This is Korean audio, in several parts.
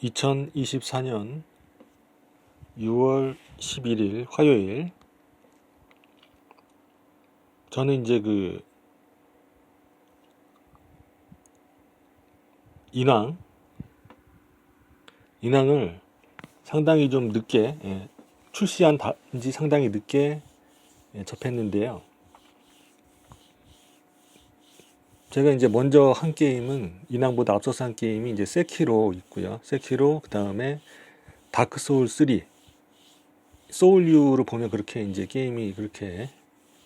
2024년 6월 11일 화요일. 저는 이제 인왕을 상당히 좀 늦게, 출시한 지 상당히 늦게 접했는데요. 제가 이제 먼저 한 게임은, 인왕보다 앞서서 한 게임이 이제 세키로 있고요. 세키로, 그 다음에 다크 소울 3, 소울류로 보면 그렇게 이제 게임이 그렇게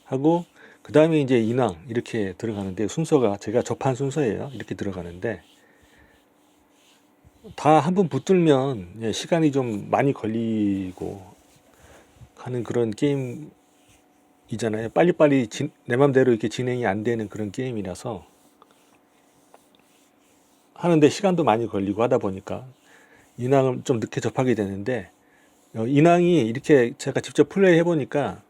하고, 그 다음에 이제 인왕 이렇게 들어가는데, 순서가 제가 접한 순서예요. 이렇게 들어가는데, 다 한 번 붙들면 시간이 좀 많이 걸리고 하는 그런 게임이잖아요. 빨리빨리 내 맘대로 이렇게 진행이 안 되는 그런 게임이라서 하는데 시간도 많이 걸리고 하다 보니까 인왕을 좀 늦게 접하게 되는데, 인왕이 이렇게 제가 직접 플레이 해보니까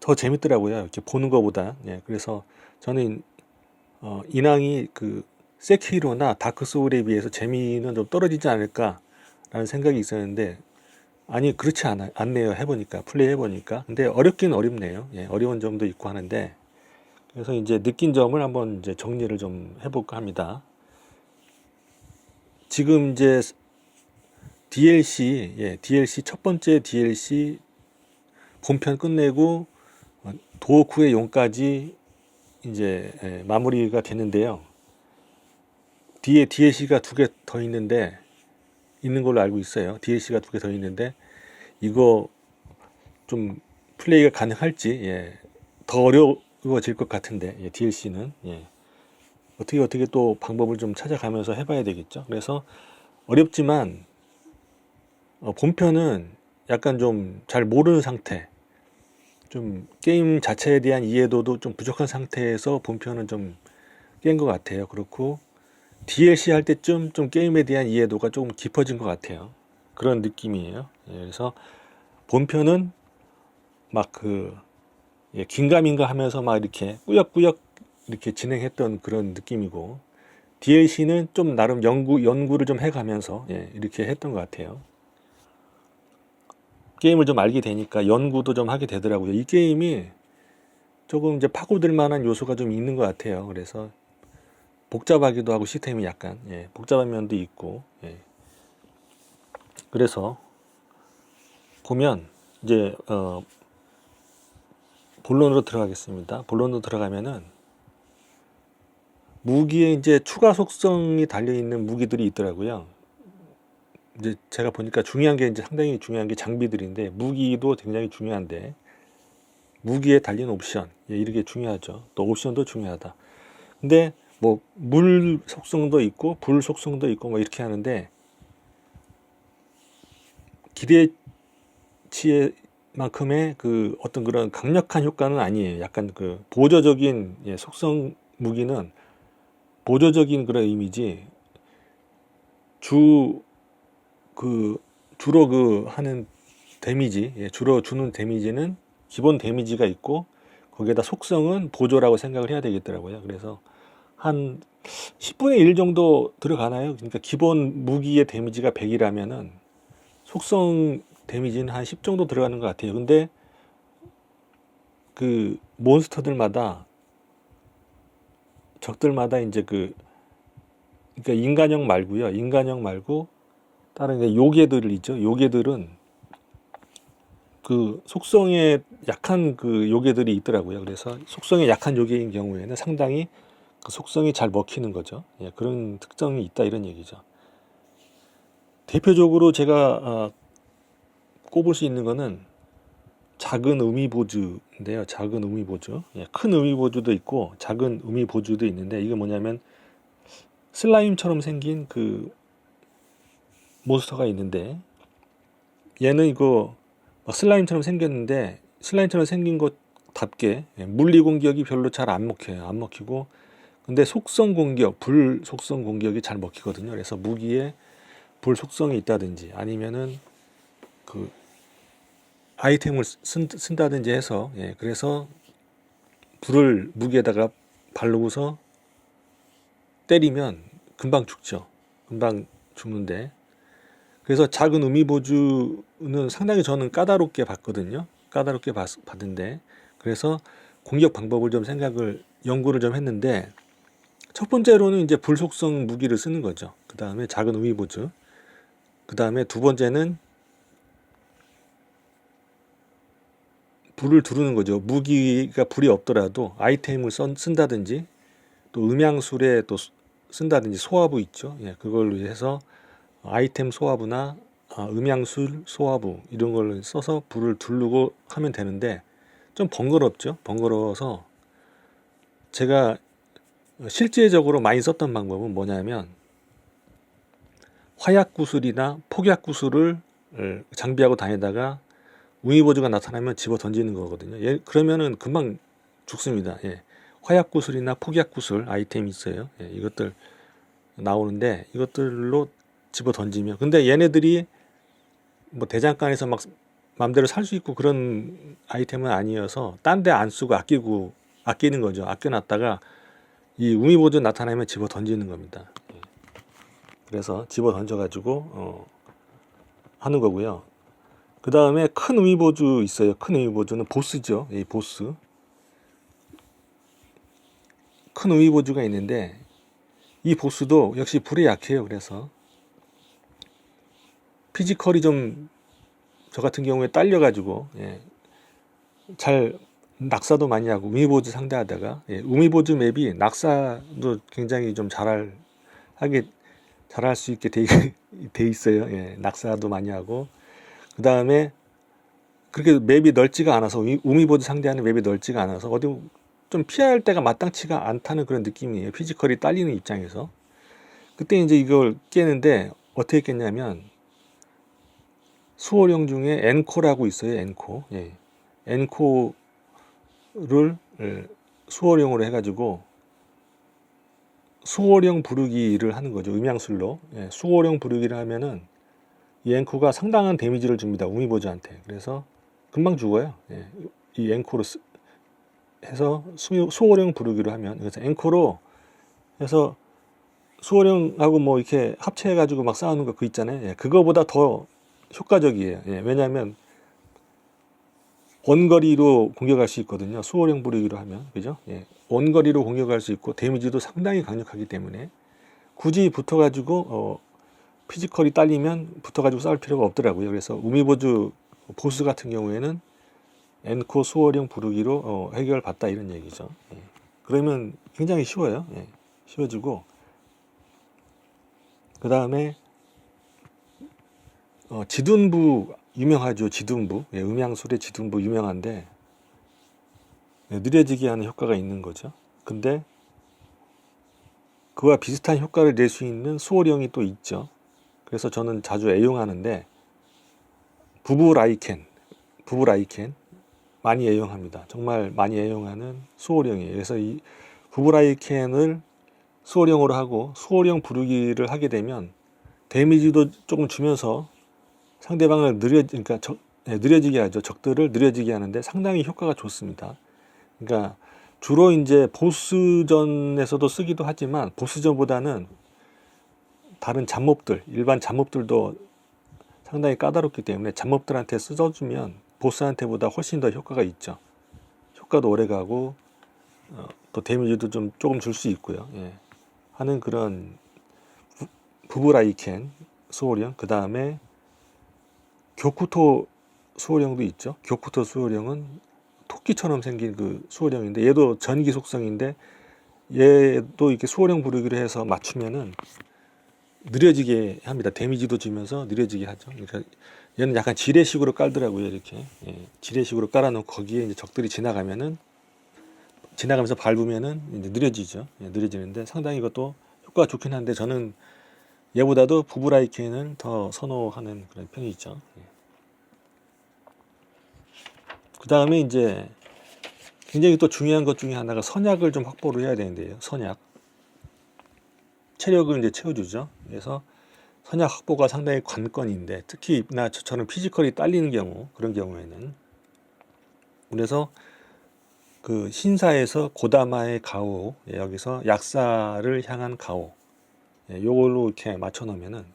더 재밌더라고요. 이렇게 보는 것보다. 그래서 저는 인왕이 세키로나 다크 소울에 비해서 재미는 좀 떨어지지 않을까라는 생각이 있었는데, 아니 그렇지 않네요. 해보니까, 플레이 해보니까. 근데 어렵긴 어렵네요. 어려운 점도 있고 하는데, 그래서 이제 느낀 점을 한번 이제 정리를 좀 해볼까 합니다. 지금 이제 DLC 첫 번째 DLC 본편 끝내고 도어쿠의 용까지 이제 마무리가 됐는데요. 뒤에 DLC가 2개 더 있는 걸로 알고 있어요. DLC가 2개 더 있는데, 이거 좀 플레이가 가능할지, 더 어려워질 것 같은데, DLC는 어떻게 또 방법을 좀 찾아가면서 해봐야 되겠죠. 그래서 어렵지만 본편은 약간 좀 잘 모르는 상태, 좀 게임 자체에 대한 이해도도 좀 부족한 상태에서 본편은 좀 깬 것 같아요. 그렇고 DLC 할 때쯤 좀 게임에 대한 이해도가 조금 깊어진 것 같아요. 그런 느낌이에요. 그래서 본편은 막 긴가민가 하면서 막 이렇게 꾸역꾸역 이렇게 진행했던 그런 느낌이고, DLC는 좀 나름 연구를 좀 해가면서 이렇게 했던 것 같아요. 게임을 좀 알게 되니까 연구도 좀 하게 되더라고요. 이 게임이 조금 이제 파고들 만한 요소가 좀 있는 것 같아요. 그래서 복잡하기도 하고, 시스템이 약간 복잡한 면도 있고, 그래서 보면 이제 본론으로 들어가겠습니다. 본론으로 들어가면은 무기에 이제 추가 속성이 달려 있는 무기들이 있더라고요. 이제 제가 보니까 중요한 게, 이제 상당히 중요한 게 장비들인데, 무기도 굉장히 중요한데, 무기에 달린 옵션, 이렇게 중요하죠. 또 옵션도 중요하다. 근데 뭐 물 속성도 있고 불 속성도 있고 뭐 이렇게 하는데, 기대치만큼의 어떤 그런 강력한 효과는 아니에요. 약간 보조적인 속성 무기는 보조적인 그런 이미지, 주로 하는 데미지, 주로 주는 데미지는 기본 데미지가 있고, 거기에다 속성은 보조라고 생각을 해야 되겠더라고요. 그래서 한 10분의 1 정도 들어가나요? 그러니까 기본 무기의 데미지가 100이라면은 속성 데미지는 한 10 정도 들어가는 것 같아요. 근데 몬스터들마다, 적들마다 이제 그러니까 인간형 말고요. 인간형 말고 다른 요괴들 있죠. 요괴들은 속성에 약한 요괴들이 있더라고요. 그래서 속성에 약한 요괴인 경우에는 상당히 속성이 잘 먹히는 거죠. 그런 특성이 있다, 이런 얘기죠. 대표적으로 제가 꼽을 수 있는 거는 작은 의미보주인데요. 작은 의미보주. 큰 의미보주도 있고 작은 의미보주도 있는데, 이게 뭐냐면 슬라임처럼 생긴 몬스터가 있는데, 얘는 슬라임처럼 생겼는데, 슬라임처럼 생긴 것답게 물리 공격이 별로 잘 안 먹혀요. 안 먹히고, 근데 속성 공격, 불 속성 공격이 잘 먹히거든요. 그래서 무기에 불 속성이 있다든지, 아니면은 아이템을 쓴다든지 해서, 그래서 불을 무기에다가 바르고서 때리면 금방 죽죠. 금방 죽는데. 그래서 작은 의미보주는 상당히 저는 까다롭게 봤거든요. 까다롭게 봤는데, 그래서 공격 방법을 좀 연구를 좀 했는데, 첫 번째로는 이제 불속성 무기를 쓰는 거죠. 그 다음에 작은 의미보주. 그 다음에 두 번째는 불을 두르는 거죠. 무기가 불이 없더라도 아이템을 쓴다든지, 또 음향술에 또 쓴다든지, 소화부 있죠. 예, 그걸로 해서 아이템 소화부나 음향술 소화부 이런 걸 써서 불을 두르고 하면 되는데, 좀 번거롭죠. 번거로워서 제가 실제적으로 많이 썼던 방법은 뭐냐면, 화약구슬이나 폭약구슬을 장비하고 다니다가 웅이보주가 나타나면 집어 던지는 거거든요. 그러면은 금방 죽습니다. 예. 화약구슬이나 폭약구슬 아이템이 있어요. 예, 이것들 나오는데, 이것들로 집어 던지면, 근데 얘네들이 뭐 대장간에서 막 맘대로 살 수 있고 그런 아이템은 아니어서 딴 데 안 쓰고 아끼는 거죠. 아껴놨다가 이 웅이보주 나타나면 집어 던지는 겁니다. 예. 그래서 집어 던져가지고 하는 거고요. 그 다음에 큰 의미보주 있어요. 큰 의미보주는 보스죠. 이 보스. 큰 의미보주가 있는데, 이 보스도 역시 불에 약해요. 그래서 피지컬이 좀 저 같은 경우에 딸려가지고, 예, 잘 낙사도 많이 하고 의미보주 상대하다가, 예, 의미보주 맵이 낙사도 굉장히 좀 잘할 수 있게 돼 있어요. 예, 낙사도 많이 하고, 그 다음에 그렇게 맵이 넓지가 않아서, 우미보드 상대하는 맵이 넓지가 않아서 어디 좀 피할 때가 마땅치가 않다는 그런 느낌이에요. 피지컬이 딸리는 입장에서. 그때 이제 이걸 깨는데 어떻게 깼냐면, 수호령 중에 엔코라고 있어요. 엔코. 예. 엔코를 수호령으로 해가지고 수호령 부르기를 하는 거죠. 음향술로. 예. 수호령 부르기를 하면은 이 앵코가 상당한 데미지를 줍니다. 우미보즈한테. 그래서 금방 죽어요. 예. 이 앵코로 해서 수호령 부르기로 하면, 그래서 앵코로 해서 수호령하고 뭐 이렇게 합체해가지고 막 싸우는 거 그 있잖아요. 예. 그거보다 더 효과적이에요. 예. 왜냐하면 원거리로 공격할 수 있거든요. 수호령 부르기로 하면, 그죠? 예. 원거리로 공격할 수 있고 데미지도 상당히 강력하기 때문에 굳이 붙어가지고 피지컬이 딸리면 붙어가지고 싸울 필요가 없더라고요. 그래서 우미보주 보스 같은 경우에는 엔코 수호령 부르기로 해결받다 이런 얘기죠. 예. 그러면 굉장히 쉬워요. 예. 쉬워지고, 그 다음에 지둔부 유명하죠. 지둔부. 예, 음향술의 지둔부 유명한데, 예, 느려지게 하는 효과가 있는 거죠. 근데 그와 비슷한 효과를 낼 수 있는 수호령이 또 있죠. 그래서 저는 자주 애용하는데, 부부라이켄 많이 애용합니다. 정말 많이 애용하는 수호령이에요. 그래서 이 부부라이켄을 수호령으로 하고 수호령 부르기를 하게 되면 데미지도 조금 주면서 상대방을 느려지게 하죠. 적들을 느려지게 하는데 상당히 효과가 좋습니다. 그러니까 주로 이제 보스전에서도 쓰기도 하지만, 보스전보다는 다른 잡몹들, 일반 잡몹들도 상당히 까다롭기 때문에 잡몹들한테 써주면 보스한테보다 훨씬 더 효과가 있죠. 효과도 오래 가고 또 데미지도 좀 조금 줄 수 있고요. 예. 하는 그런 부부라이켄 수호령. 그 다음에 교쿠토 수호령도 있죠. 교쿠토 수호령은 토끼처럼 생긴 그 수호령인데, 얘도 전기 속성인데 얘도 이렇게 수호령 부르기로 해서 맞추면은 느려지게 합니다. 데미지도 주면서 느려지게 하죠. 그러니까 얘는 약간 지뢰식으로 깔더라고요. 이렇게. 예, 지뢰식으로 깔아놓고 거기에 이제 적들이 지나가면서 밟으면은 이제 느려지죠. 예, 느려지는데 상당히 이것도 효과가 좋긴 한데, 저는 얘보다도 부브라이켄을 더 선호하는 그런 편이죠. 예. 그 다음에 이제 굉장히 또 중요한 것 중에 하나가 선약을 좀 확보를 해야 되는데요. 선약. 체력을 이제 채워주죠. 그래서 선약 확보가 상당히 관건인데, 특히 나 저처럼 피지컬이 딸리는 경우, 그런 경우에는. 그래서 그 신사에서 고다마의 가오, 여기서 약사를 향한 가오, 요걸로 이렇게 맞춰 놓으면은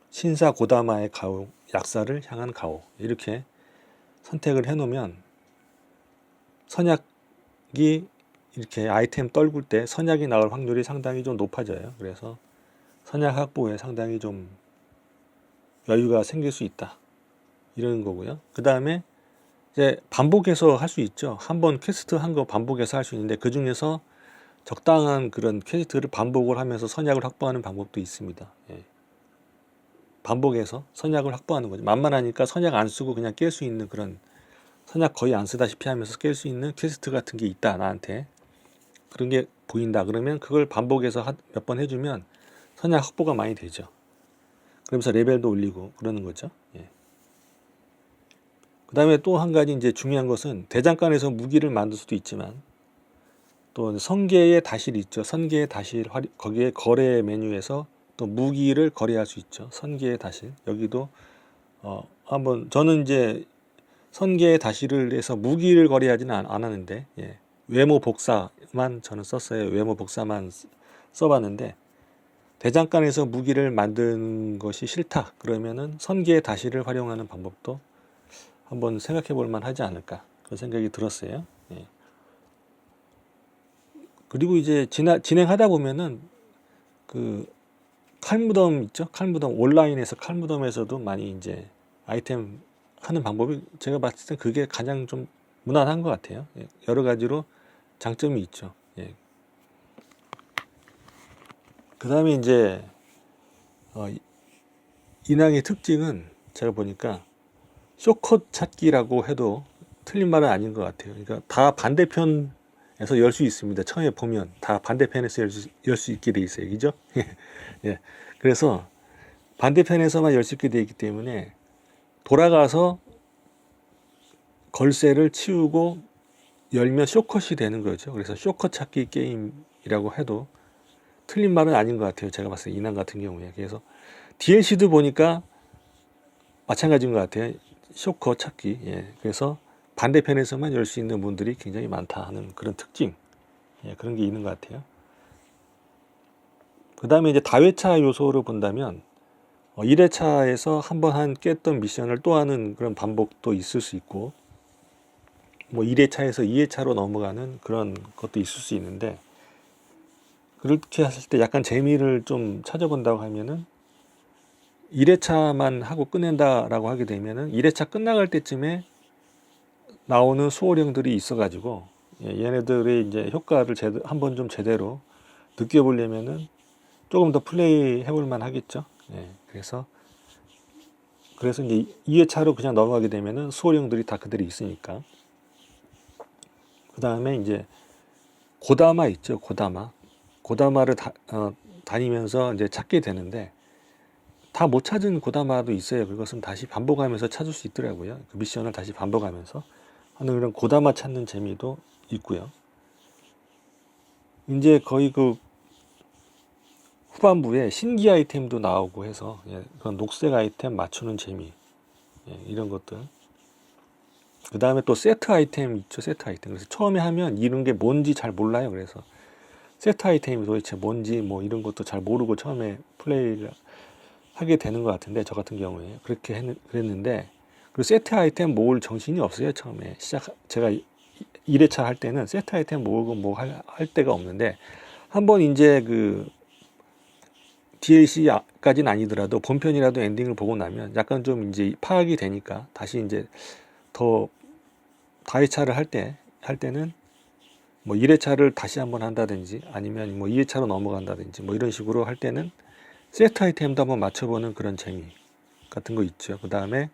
신사 고다마의 가오, 약사를 향한 가오 이렇게 선택을 해 놓으면 선약이 이렇게 아이템 떨굴 때 선약이 나올 확률이 상당히 좀 높아져요. 그래서 선약 확보에 상당히 좀 여유가 생길 수 있다. 이런 거고요. 그 다음에 이제 반복해서 할 수 있죠. 한번 퀘스트 한 거 반복해서 할 수 있는데 그 중에서 적당한 그런 퀘스트를 반복을 하면서 선약을 확보하는 방법도 있습니다. 반복해서 선약을 확보하는 거죠. 만만하니까 선약 안 쓰고 그냥 깰 수 있는 그런 선약 거의 안 쓰다시피 하면서 깰 수 있는 퀘스트 같은 게 있다. 나한테. 그런 게 보인다. 그러면 그걸 반복해서 몇 번 해주면 선약 확보가 많이 되죠. 그러면서 레벨도 올리고 그러는 거죠. 그 다음에 또 한 가지 이제 중요한 것은 대장간에서 무기를 만들 수도 있지만 또 성계의 다실이 있죠. 선계의 다실 거기에 거래 메뉴에서 또 무기를 거래할 수 있죠. 선계의 다실 여기도 한번 저는 이제 선계의 다실을 해서 무기를 거래하지는 않았는데 외모 복사만 저는 썼어요. 외모 복사만 써봤는데 대장간에서 무기를 만든 것이 싫다 그러면은 선계의 다실을 활용하는 방법도 한번 생각해 볼 만하지 않을까 그런 생각이 들었어요. 그리고 이제 진행하다 보면은 그 칼무덤 있죠? 칼무덤 온라인에서 칼무덤에서도 많이 이제 아이템 하는 방법이 제가 봤을 때 그게 가장 좀 무난한 것 같아요. 여러 가지로 장점이 있죠. 그 다음에 이제 인왕의 특징은 제가 보니까 쇼컷 찾기라고 해도 틀린 말은 아닌 것 같아요. 그러니까 다 반대편에서 열 수 있습니다. 처음에 보면 다 반대편에서 열 수 있게 돼 있어요. 그죠? 예. 그래서 반대편에서만 열 수 있게 돼 있기 때문에 돌아가서 걸쇠를 치우고 열면 쇼컷이 되는 거죠. 그래서 쇼컷 찾기 게임이라고 해도 틀린 말은 아닌 것 같아요. 제가 봤을 때 인왕 같은 경우에. 그래서 DLC도 보니까 마찬가지인 것 같아요. 쇼컷 찾기. 그래서 반대편에서만 열 수 있는 분들이 굉장히 많다 하는 그런 특징. 그런 게 있는 것 같아요. 그 다음에 이제 다회차 요소를 본다면 1회차에서 한 번 깼던 미션을 또 하는 그런 반복도 있을 수 있고 뭐 1회차에서 2회차로 넘어가는 그런 것도 있을 수 있는데 그렇게 했을 때 약간 재미를 좀 찾아본다고 하면은 1회차만 하고 끝낸다라고 하게 되면은 1회차 끝나갈 때쯤에 나오는 수호령들이 있어가지고 얘네들의 이제 효과를 한번 좀 제대로 느껴보려면은 조금 더 플레이 해볼 만 하겠죠. 그래서 이제 2회차로 그냥 넘어가게 되면은 수호령들이 다 그대로 있으니까. 그 다음에 이제 고다마 있죠. 고다마를 다니면서 이제 찾게 되는데 다 못 찾은 고다마도 있어요. 그것은 다시 반복하면서 찾을 수 있더라고요. 그 미션을 다시 반복하면서 하는 그런 고다마 찾는 재미도 있고요. 이제 거의 그 후반부에 신기 아이템도 나오고 해서 그런 녹색 아이템 맞추는 재미 이런 것들. 그 다음에 또 세트 아이템 있죠. 세트 아이템. 그래서 처음에 하면 이런 게 뭔지 잘 몰라요. 그래서 세트 아이템이 도대체 뭔지 뭐 이런 것도 잘 모르고 처음에 플레이를 하게 되는 것 같은데 저 같은 경우에 그랬는데 그 세트 아이템 모을 정신이 없어요. 처음에 제가 1회차 할 때는 세트 아이템 모으고 뭐 할 데가 없는데 한번 이제 그 DLC까지는 아니더라도 본편이라도 엔딩을 보고 나면 약간 좀 이제 파악이 되니까 다시 이제 더 다회차를 할 때는 뭐 1회차를 다시 한번 한다든지 아니면 뭐 2회차로 넘어간다든지 뭐 이런 식으로 할 때는 세트 아이템도 한번 맞춰보는 그런 재미 같은 거 있죠. 그 다음에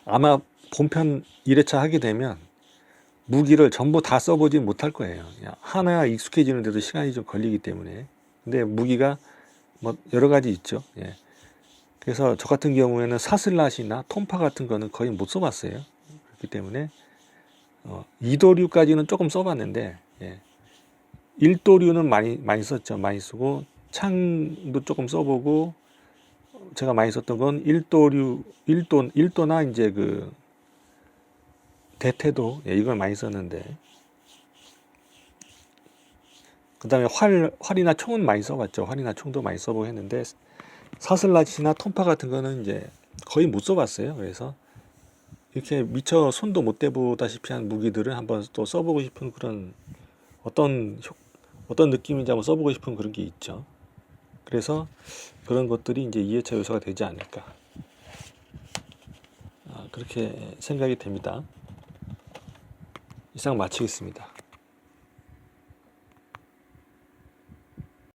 아마 본편 1회차 하게 되면 무기를 전부 다 써보지 못할 거예요. 하나 익숙해지는데도 시간이 좀 걸리기 때문에. 근데 무기가 뭐 여러 가지 있죠. 그래서 저 같은 경우에는 사슬랏이나 톰파 같은 거는 거의 못 써봤어요. 그렇기 때문에 2도류까지는 조금 써봤는데 1도류는 많이 썼죠. 많이 쓰고 창도 조금 써보고 제가 많이 썼던 건 1도나 이제 그 대태도 이걸 많이 썼는데 그 다음에 활이나 총은 많이 써봤죠. 활이나 총도 많이 써보고 했는데 사슬라치나 톰파 같은 거는 이제 거의 못 써봤어요. 그래서 이렇게 미처 손도 못 대보다시피 한 무기들을 한번 또 써보고 싶은 그런 어떤 느낌인지 한번 써보고 싶은 그런 게 있죠. 그래서 그런 것들이 이제 2회차 요소가 되지 않을까. 그렇게 생각이 됩니다. 이상 마치겠습니다.